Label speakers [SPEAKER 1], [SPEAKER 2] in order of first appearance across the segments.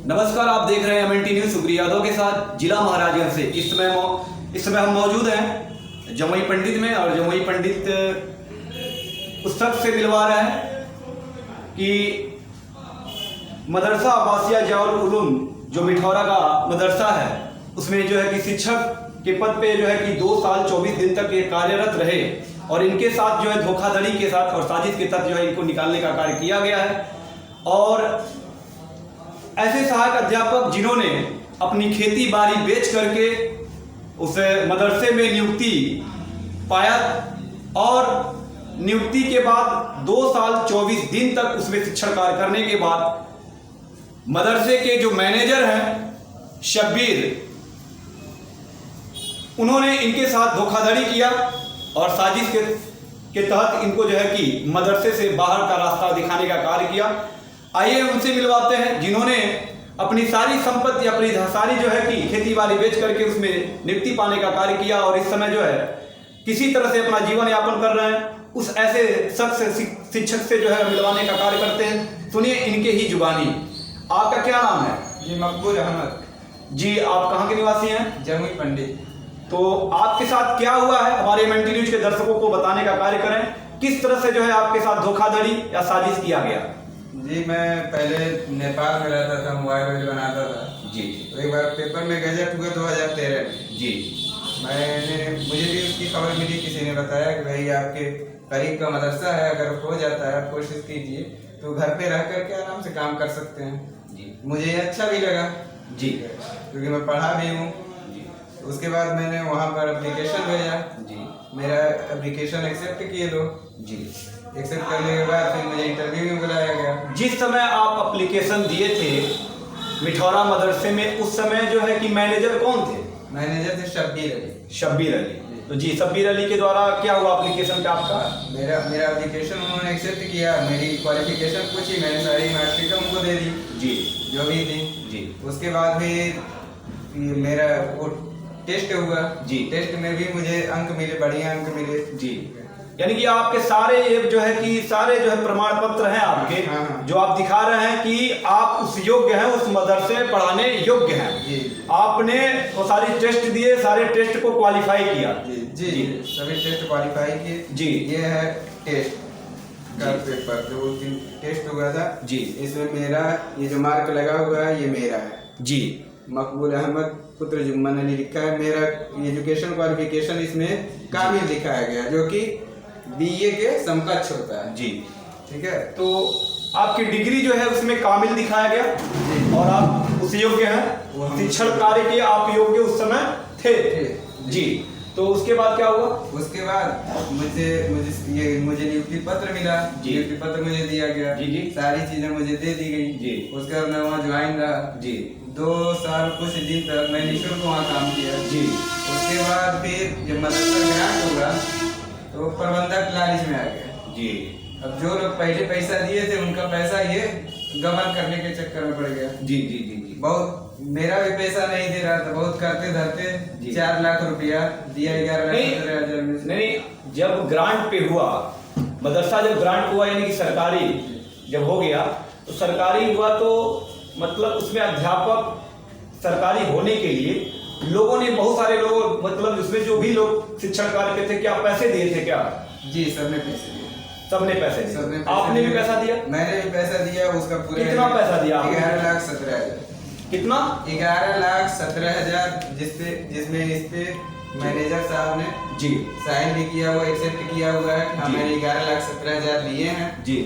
[SPEAKER 1] नमस्कार, आप देख रहे हैं MNT न्यूज। सुप्रिया यादव के साथ जिला महाराजगंज से। इस समय हम मौजूद हैं जमुई पंडित में, और जमुई पंडित उस शख्स से मिलवा रहे हैं कि मदरसा आबासिया जाउल उलूम जो मिठौरा का मदरसा है, उसमें जो है कि शिक्षक के पद पे जो है कि 2 साल 24 दिन तक ये कार्यरत रहे, और इनके साथ जो है धोखाधड़ी के साथ और साजिश के तहत जो है इनको निकालने का कार्य किया गया है। और ऐसे सहायक अध्यापक जिन्होंने अपनी खेती बाड़ी बेच करके उस मदरसे में नियुक्ति पाया, और नियुक्ति के बाद 2 साल 24 दिन तक उसमें शिक्षण कार्य करने के बाद मदरसे के जो मैनेजर हैं शब्बीर, उन्होंने इनके साथ धोखाधड़ी किया और साजिश के तहत इनको जो है कि मदरसे से बाहर का रास्ता दिखाने का कार्य किया। आइए उनसे मिलवाते हैं जिन्होंने अपनी सारी संपत्ति, अपनी सारी जो है कि खेती बाड़ी बेच करके उसमें नियुक्ति पाने का कार्य किया, और इस समय जो है किसी तरह से अपना जीवन यापन कर रहे हैं। उस ऐसे शख्स शिक्षक से जो है मिलवाने का कार्य करते हैं। सुनिए इनके ही जुबानी। आपका क्या नाम है?
[SPEAKER 2] जी मकबूल अहमद।
[SPEAKER 1] जी, आप कहाँ के निवासी हैं?
[SPEAKER 2] जमुई पंडित।
[SPEAKER 1] तो आपके साथ क्या हुआ है, हमारे MNT न्यूज के दर्शकों को बताने का कार्य करें। किस तरह से जो है आपके साथ धोखाधड़ी या साजिश किया गया?
[SPEAKER 2] जी, मैं पहले नेपाल में रहता था, मोबाइल बनाता था।
[SPEAKER 1] जी।
[SPEAKER 2] तो एक बार पेपर में गजट हुआ 2013 में।
[SPEAKER 1] जी।
[SPEAKER 2] मुझे भी उसकी खबर मिली, किसी ने बताया कि भाई आपके करीब का मदरसा है, अगर हो जाता है कोशिश कीजिए तो घर पे रह करके आराम से काम कर सकते हैं।
[SPEAKER 1] जी।
[SPEAKER 2] मुझे ये अच्छा भी लगा
[SPEAKER 1] जी,
[SPEAKER 2] क्योंकि मैं पढ़ा भी हूँ। उसके बाद मैंने वहाँ पर एप्लीकेशन भेजा।
[SPEAKER 1] जी।
[SPEAKER 2] मेरा एप्लीकेशन एक्सेप्ट किए लोग।
[SPEAKER 1] जी।
[SPEAKER 2] एक्सेप्ट करने के बाद फिर मुझे इंटरव्यू में बुलाया गया।
[SPEAKER 1] जिस समय आप एप्लीकेशन दिए थे मिठौरा मदरसे में, उस समय जो है कि मैनेजर कौन थे?
[SPEAKER 2] मैनेजर थे शब्बीर अली।
[SPEAKER 1] शब्बीर अली। तो जी, शब्बीर अली के द्वारा क्या हुआ एप्लीकेशन पे आपका?
[SPEAKER 2] मेरा एप्लीकेशन उन्होंने एक्सेप्ट किया। मेरी क्वालिफिकेशन पूछी, मैंने सारी मार्कशीट उनको दे दी।
[SPEAKER 1] जी।
[SPEAKER 2] जो भी थी।
[SPEAKER 1] जी।
[SPEAKER 2] उसके बाद फिर मेरा वो टेस्ट हुआ। जी। टेस्ट में भी मुझे अंक मिले, बढ़िया अंक मिले।
[SPEAKER 1] जी, यानी कि आपके सारे जो है कि सारे जो है प्रमाण पत्र हैं आपके।
[SPEAKER 2] हाँ।
[SPEAKER 1] जो आप दिखा रहे हैं कि आप उस योग्य हैं, उस मदरसे में पढ़ाने योग्य हैं।
[SPEAKER 2] जी।
[SPEAKER 1] आपने वो सारी टेस्ट दिए, सारे टेस्ट को क्वालिफाई किया।
[SPEAKER 2] जी जी, जी। सभी टेस्ट क्वालिफाई किए।
[SPEAKER 1] जी।
[SPEAKER 2] ये है टेस्ट का पेपर जो उस दिन टेस्ट हुआ था।
[SPEAKER 1] जी।
[SPEAKER 2] इसमें मेरा ये जो मार्क लगा हुआ है ये मेरा है।
[SPEAKER 1] जी।
[SPEAKER 2] मकबूल अहमद पुत्र जुम्मन अली लिखा है। मेरा एजुकेशन क्वालिफिकेशन इसमें कामिल दिखाया गया, जो कि BA के समकक्ष होता है।
[SPEAKER 1] जी।
[SPEAKER 2] ठीक है।
[SPEAKER 1] तो आपकी डिग्री जो है उसमें कामिल दिखाया गया।
[SPEAKER 2] जी।
[SPEAKER 1] और आप उस योग्य हैं, शिक्षण कार्य के आप योग्य उस समय थे। जी। तो उसके बाद क्या हुआ?
[SPEAKER 2] उसके बाद मुझे नियुक्ति पत्र मिला।
[SPEAKER 1] जी।
[SPEAKER 2] नियुक्ति पत्र मुझे दिया गया।
[SPEAKER 1] जी। जी।
[SPEAKER 2] सारी चीजें मुझे दे दी गई।
[SPEAKER 1] जी।
[SPEAKER 2] उसके बाद मैं वहाँ ज्वाइन रहा।
[SPEAKER 1] जी।
[SPEAKER 2] 2 साल कुछ दिन तक मैं निःशुल्क वहाँ काम किया।
[SPEAKER 1] जी।
[SPEAKER 2] उसके बाद फिर जब मदरसा ग्रांट होगा तो प्रबंधक लालच में आ गया।
[SPEAKER 1] जी।
[SPEAKER 2] अब जो लोग पहले पैसा दिए थे उनका पैसा ये गबन करने के चक्कर में पड़ गया।
[SPEAKER 1] जी। जी। जी। जी।
[SPEAKER 2] बहुत मेरा भी पैसा नहीं दे रहा था, बहुत करते धरते 4 लाख रुपया दिया। 11,17,000 में से।
[SPEAKER 1] नहीं, जब ग्रांट पे हुआ मदरसा, जब ग्रांट हुआ यानी कि सरकारी जब हो गया, तो सरकारी हुआ तो मतलब उसमें अध्यापक सरकारी होने के लिए लोगों ने, बहुत सारे लोग, मतलब उसमें जो भी लोग शिक्षण कार्य करते थे, क्या पैसे दिए थे क्या?
[SPEAKER 2] जी, सबने पैसे दिए।
[SPEAKER 1] सबने पैसे दिए।
[SPEAKER 2] सबने
[SPEAKER 1] आपने भी पैसा दिया?
[SPEAKER 2] मैंने भी पैसा दिया। उसका पूरा
[SPEAKER 1] कितना पैसा दिया आपने?
[SPEAKER 2] 11,17,000।
[SPEAKER 1] कितना?
[SPEAKER 2] 11,17,000, जिसमें इस पे मैनेजर साहब ने
[SPEAKER 1] जी
[SPEAKER 2] साइन भी किया हुआ, एक्सेप्ट किया हुआ है कि
[SPEAKER 1] जी।
[SPEAKER 2] मैंने 11,17,000 लिए हैं।
[SPEAKER 1] जी।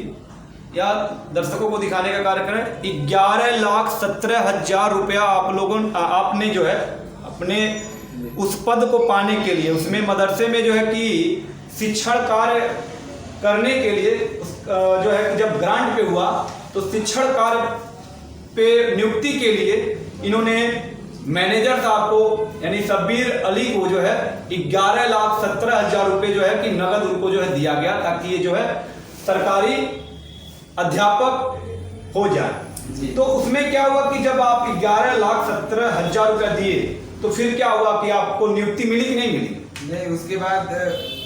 [SPEAKER 1] या दर्शकों को दिखाने का कार्य करें। 11,17,000 रुपया आपने जो है अपने उस पद को पाने के लिए, उसमें मदरसे में जो है कि शिक्षण कार्य करने के लिए जो है जब ग्रांट पे हुआ तो शिक्षण कार्य पे नियुक्ति के लिए इन्होंने मैनेजर साहब को यानी शब्बीर अली को जो है 11,17,000 रुपये जो है कि नगद उनको जो है दिया गया, ताकि ये जो है सरकारी अध्यापक हो जाए। तो उसमें क्या हुआ कि जब आप 11,17,000 रुपया दिए तो फिर क्या हुआ कि आपको नियुक्ति मिली कि नहीं मिली?
[SPEAKER 2] नहीं, उसके बाद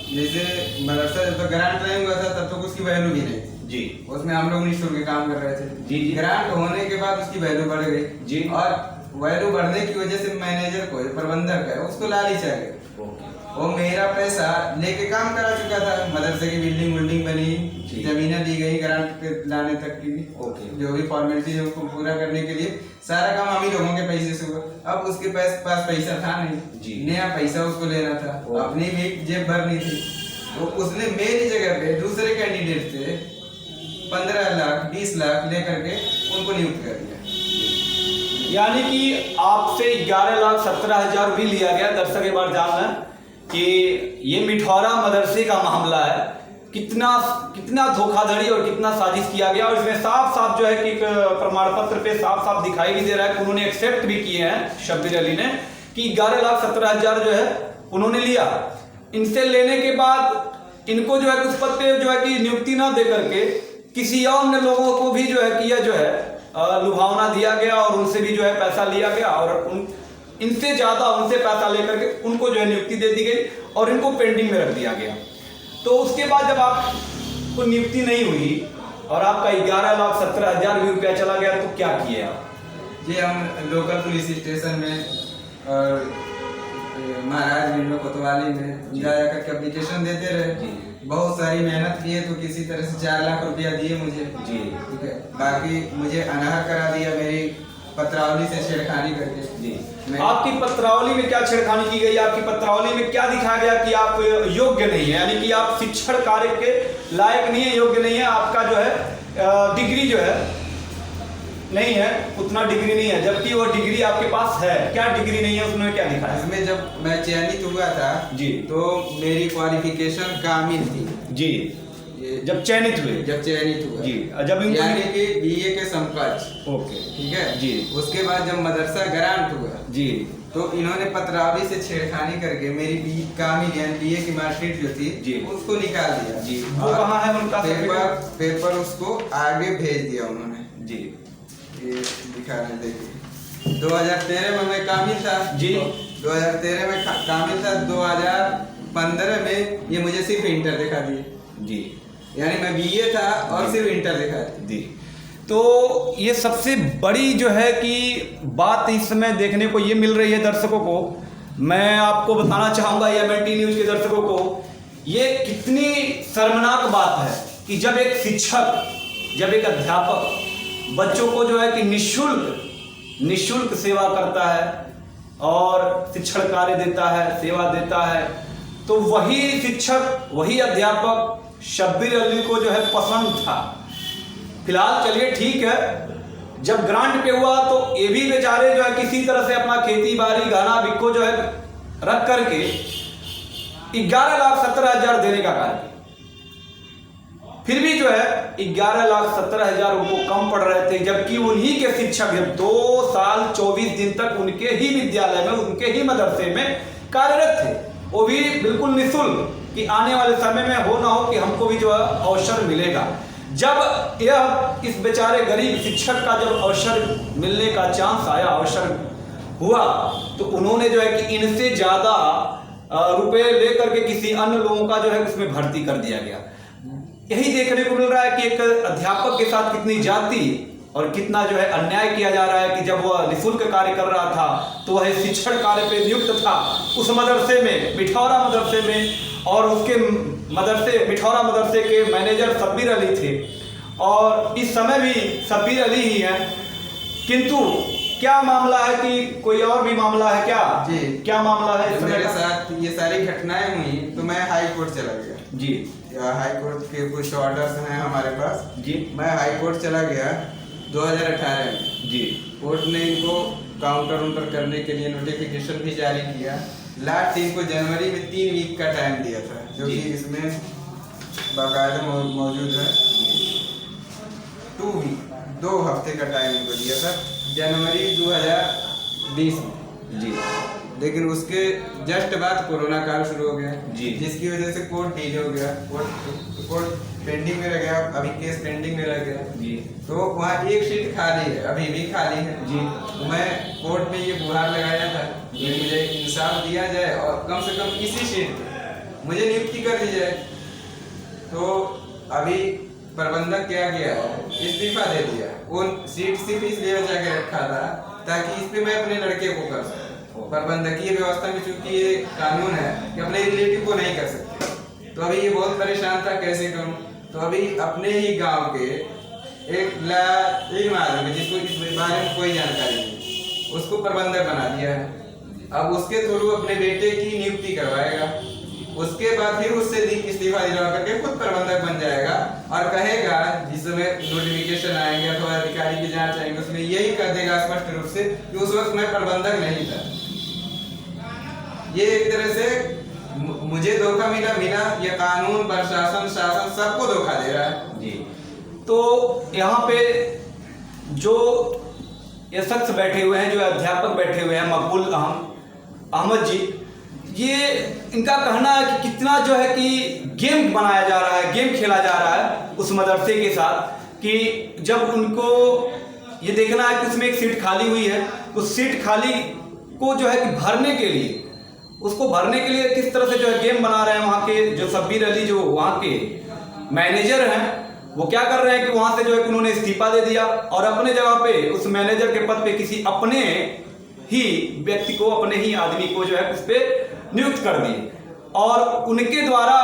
[SPEAKER 2] जैसे मदरसा जब तक ग्रांट नहीं हुआ था तब तक उसकी वैल्यू भी नहीं थी।
[SPEAKER 1] जी।
[SPEAKER 2] उसमें हम लोग निःशुल्क काम कर रहे थे।
[SPEAKER 1] जी।
[SPEAKER 2] ग्रांट होने के बाद उसकी वैल्यू बढ़ गई
[SPEAKER 1] जी।
[SPEAKER 2] और वैल्यू बढ़ने की वजह से मैनेजर को, प्रबंधक है, उसको लालच आ गई। वो मेरा पैसा लेके काम करा चुका था, मदरसे की बिल्डिंग बनी, जमीनें दी गई ग्रांट पे लाने तक की, जो भी फॉर्मेलिटी है उसको पूरा करने के लिए सारा काम हम ही लोगों के पैसे से हुआ। अब उसके पास पैसा था नहीं, नया पैसा उसको लेना था, अपनी भी जेब भरनी थी, तो उसने मेरी जगह पे दूसरे कैंडिडेट से 15 लाख 20 लाख लेकर के उनको नियुक्त कर दिया।
[SPEAKER 1] यानी कि आपसे 11,17,000 भी लिया गया। दर्शक एक बार जानना कि ये मिठौरा मदरसे का मामला है, कितना धोखाधड़ी और कितना साजिश किया गया। और इसमें साफ साफ जो है कि प्रमाण पत्र पे साफ साफ दिखाई भी दे रहा है कि उन्होंने एक्सेप्ट भी किए हैं शब्बीर अली ने कि 11,17,000 जो है उन्होंने लिया। इनसे लेने के बाद इनको जो है कुछ पद पे जो है कि नियुक्ति ना दे करके किसी अन्य लोगों को भी जो है किया जो है लुभावना दिया गया और उनसे भी जो है पैसा लिया गया और इनसे ज्यादा उनसे पैसा लेकर के उनको जो है नियुक्ति दे दी गई और इनको पेंडिंग में रख दिया गया। तो उसके बाद जब आपको नियुक्ति नहीं हुई और आपका 11,17,000 भी रुपया चला गया तो क्या किए आप?
[SPEAKER 2] ये हम लोकल पुलिस स्टेशन में और महाराज विंडो कोतवाली में जा करके एप्लीकेशन देते रहे। बहुत सारी मेहनत की है तो किसी तरह से 4 लाख रुपया दिए मुझे।
[SPEAKER 1] जी।
[SPEAKER 2] ठीक है, बाकी मुझे अनहर करा दिया मेरी पत्रावली से छेड़खानी करके।
[SPEAKER 1] जी। आपकी पत्रावली में क्या छेड़खानी की गई? आपकी पत्रावली में क्या दिखाया गया कि आप योग्य नहीं है, यानी कि आप शिक्षण कार्य के लायक नहीं है, योग्य नहीं है, आपका जो है डिग्री जो है नहीं है, उतना डिग्री नहीं है, जबकि वो डिग्री आपके पास है। क्या डिग्री नहीं है उसमें क्या दिखाया?
[SPEAKER 2] इसमें जब मैं चयनित हुआ था
[SPEAKER 1] जी
[SPEAKER 2] तो मेरी क्वालिफिकेशन कामिल थी।
[SPEAKER 1] जी। जब चयनित हुए?
[SPEAKER 2] जब चयनित हुआ
[SPEAKER 1] जी। जब
[SPEAKER 2] यानी कि बीए के समकक्ष।
[SPEAKER 1] ओके।
[SPEAKER 2] ठीक है
[SPEAKER 1] जी।
[SPEAKER 2] उसके बाद जब मदरसा ग्रांट हुआ
[SPEAKER 1] जी
[SPEAKER 2] तो इन्होंने पत्रावली से छेड़खानी करके मेरी कामिल यानी बीए की मार्कशीट जो थी
[SPEAKER 1] जी
[SPEAKER 2] उसको निकाल दिया।
[SPEAKER 1] जी। वो कहाँ है उनका
[SPEAKER 2] पेपर उसको आगे भेज दिया उन्होंने।
[SPEAKER 1] जी।
[SPEAKER 2] ये दिखा रहे देखिए 2013 में मैं कामिल था।
[SPEAKER 1] जी।
[SPEAKER 2] 2013 में कामिल था, 2015 में ये मुझे सिर्फ इंटर दिखा दिए।
[SPEAKER 1] जी।
[SPEAKER 2] यानी मैं बीए था और सिर्फ इंटर दिखा दी।
[SPEAKER 1] जी। तो ये सबसे बड़ी जो है कि बात इस समय देखने को ये मिल रही है दर्शकों को। मैं आपको बताना चाहूँगा MNT न्यूज़ के दर्शकों को, ये कितनी शर्मनाक बात है कि जब एक शिक्षक, जब एक अध्यापक बच्चों को जो है कि निःशुल्क सेवा करता है और शिक्षण कार्य देता है, सेवा देता है, तो वही शिक्षक, वही अध्यापक शब्बीर अली को जो है पसंद था। फिलहाल चलिए ठीक है, जब ग्रांट पे हुआ तो ये भी बेचारे जो है किसी तरह से अपना खेती बाड़ी गहना बिक्को जो है रख करके 11,17,000 देने का कार्य किया। फिर भी जो है 11,17,000 उनको कम पड़ रहे थे, जबकि उन्हीं के शिक्षक 2 साल 24 दिन तक उनके ही विद्यालय में, उनके ही मदरसे में कार्यरत थे, वो भी बिल्कुल निःशुल्क, कि आने वाले समय में हो ना हो कि हमको भी जो है अवसर मिलेगा। जब यह इस बेचारे गरीब शिक्षक का जब अवसर मिलने का चांस आया, अवसर हुआ, तो उन्होंने जो है कि इनसे ज्यादा रुपए लेकर के किसी अन्य लोगों का जो है उसमें भर्ती कर दिया गया। यही देखने को मिल रहा है कि एक अध्यापक के साथ कितनी जाति और कितना जो है अन्याय किया जा रहा है कि जब वह निःशुल्क कार्य कर रहा था तो वह शिक्षण कार्य पे नियुक्त था उस मदरसे में, मिठौरा मदरसे में, और उसके मिठौरा मदरसे के मैनेजर शब्बीर अली थे और इस समय भी शब्बीर अली ही हैं। किंतु क्या मामला है कि कोई और भी मामला है क्या?
[SPEAKER 2] जी।
[SPEAKER 1] क्या मामला है इस
[SPEAKER 2] मेरे साथ? ये सारी घटनाएं हुई तो मैं हाई कोर्ट चला गया।
[SPEAKER 1] जी।
[SPEAKER 2] हाई कोर्ट के कुछ ऑर्डर्स हैं हमारे पास।
[SPEAKER 1] जी।
[SPEAKER 2] मैं हाई कोर्ट चला गया 2018 में।
[SPEAKER 1] जी।
[SPEAKER 2] कोर्ट ने इनको काउंटर करने के लिए नोटिफिकेशन भी जारी किया। लास्ट इनको जनवरी में 3 वीक का टाइम दिया था, जो कि इसमें बाकायदा मौजूद है। 2 वीक, 2 हफ्ते का टाइम इनको दिया था जनवरी 2020 में।
[SPEAKER 1] जी।
[SPEAKER 2] लेकिन उसके जस्ट बाद कोरोना काल शुरू हो गया।
[SPEAKER 1] जी।
[SPEAKER 2] जिसकी वजह से कोर्ट डिले हो गया, कोर्ट पेंडिंग में रह गया, अभी केस पेंडिंग में रह गया।
[SPEAKER 1] जी।
[SPEAKER 2] तो वहाँ एक सीट खाली है, अभी भी खाली है।
[SPEAKER 1] जी।
[SPEAKER 2] तो मैं कोर्ट में ये गुहार लगाया था कि मुझे इंसाफ दिया जाए और कम से कम इसी सीट पे मुझे नियुक्ति कर दी जाए। तो अभी प्रबंधक क्या किया है, इस्तीफा दे दिया। वो सीट सिर्फ इसलिए बचा के रखा था ताकि इस पे मैं अपने लड़के को कर सकूं। प्रबंधकीय व्यवस्था में चूंकि ये कानून है कि अपने रिलेटिव को नहीं कर सकते, तो अभी ये बहुत परेशान था कैसे करूं। तो अभी अपने ही गांव के एक आदमी जिसको इस बारे में कोई जानकारी नहीं, उसको प्रबंधक बना दिया है। अब उसके थ्रू अपने बेटे की नियुक्ति करवाएगा, उसके बाद फिर उससे इस्तीफा दिलवा करके खुद प्रबंधक बन जाएगा और कहेगा जिस समय नोटिफिकेशन आएंगे अथवा अधिकारी की जांच आएंगे उसमें यही कर देगा स्पष्ट रूप से कि उस वक्त मैं प्रबंधक नहीं था। ये एक तरह से मुझे धोखा मिला, ये कानून, प्रशासन, शासन सबको धोखा दे रहा है
[SPEAKER 1] जी। तो यहाँ पे जो ये शख्स बैठे हुए हैं, जो अध्यापक बैठे हुए हैं, मकबूल अहमद जी, ये इनका कहना है कि कितना जो है कि गेम बनाया जा रहा है, गेम खेला जा रहा है उस मदरसे के साथ, कि जब उनको ये देखना है कि उसमें एक सीट खाली हुई है, उस सीट खाली को जो है कि भरने के लिए, उसको भरने के लिए किस तरह से जो है गेम बना रहे हैं। वहाँ के जो शब्बीर अली जो वहाँ के मैनेजर हैं, वो क्या कर रहे हैं कि वहाँ से जो है कि उन्होंने इस्तीफा दे दिया और अपने जगह पे उस मैनेजर के पद पे किसी अपने ही व्यक्ति को, अपने ही आदमी को जो है उस पे नियुक्त कर दिए। और उनके द्वारा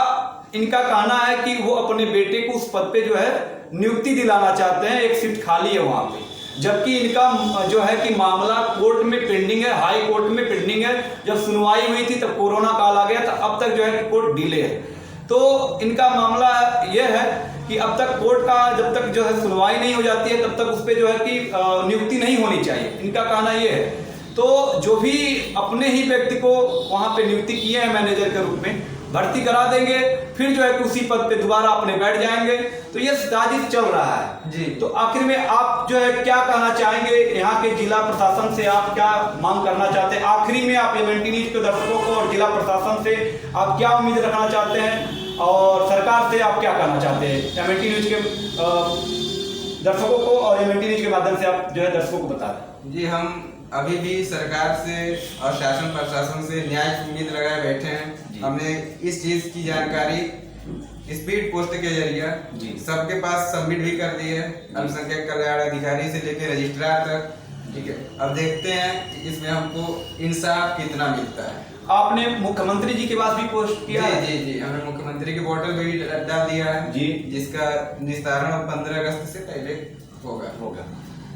[SPEAKER 1] इनका कहना है कि वो अपने बेटे को उस पद पे जो है नियुक्ति दिलाना चाहते हैं, एक सीट खाली है वहाँ पे, जबकि इनका जो है कि मामला कोर्ट में पेंडिंग है, हाई कोर्ट में पेंडिंग है। जब सुनवाई हुई थी तब कोरोना काल आ गया था, अब तक जो है कि कोर्ट डिले है। तो इनका मामला यह है कि अब तक कोर्ट का जब तक जो है सुनवाई नहीं हो जाती है तब तक उस पर जो है कि नियुक्ति नहीं होनी चाहिए, इनका कहना यह है। तो जो भी अपने ही व्यक्ति को वहाँ पे नियुक्ति किए हैं मैनेजर के रूप में, भर्ती करा देंगे, फिर जो है कि उसी पद पे दोबारा अपने बैठ जाएंगे। तो ये साजिश चल रहा है
[SPEAKER 2] जी।
[SPEAKER 1] तो आखिर में आप जो है क्या कहना चाहेंगे, यहाँ के जिला प्रशासन से आप क्या मांग करना चाहते हैं? आखिरी में आप एमएनटी न्यूज के दर्शकों को और जिला प्रशासन से आप क्या उम्मीद रखना चाहते हैं और सरकार से आप क्या कहना चाहते हैं? एमएनटी न्यूज के दर्शकों को और एमएनटी न्यूज के माध्यम से आप जो है दर्शकों को बता दें।
[SPEAKER 2] जी, हम अभी भी सरकार से और शासन प्रशासन से न्याय की उम्मीद लगाए बैठे हैं। हमने इस चीज की जानकारी स्पीड पोस्ट के जरिए सबके पास सबमिट भी कर दी है, अल्पसंख्यक कल्याण अधिकारी से लेकर रजिस्ट्रार तक। ठीक है, अब देखते हैं कि इसमें हमको इंसाफ कितना मिलता है।
[SPEAKER 1] आपने मुख्यमंत्री जी के पास भी पोस्ट किया है?
[SPEAKER 2] जी जी, हमने मुख्यमंत्री के पोर्टल पे भी डाल दिया है
[SPEAKER 1] जी,
[SPEAKER 2] जिसका निस्तारण 15 अगस्त से पहले होगा।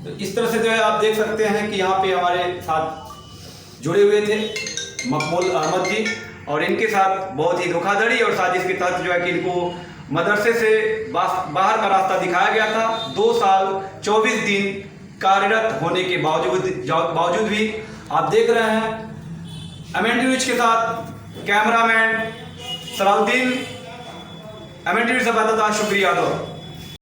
[SPEAKER 1] तो इस तरह से जो है आप देख सकते हैं कि यहाँ पे हमारे साथ जुड़े हुए थे मकबूल अहमद जी, और इनके साथ बहुत ही धोखाधड़ी और साजिश के तहत जो है कि इनको मदरसे से बाहर का रास्ता दिखाया गया था। 2 साल 24 दिन कार्यरत होने के बावजूद भी आप देख रहे हैं एमएनटी न्यूज के साथ कैमरामैन सलाउद्दीन, एमएनटी न्यूज से शुक्रिया यादव।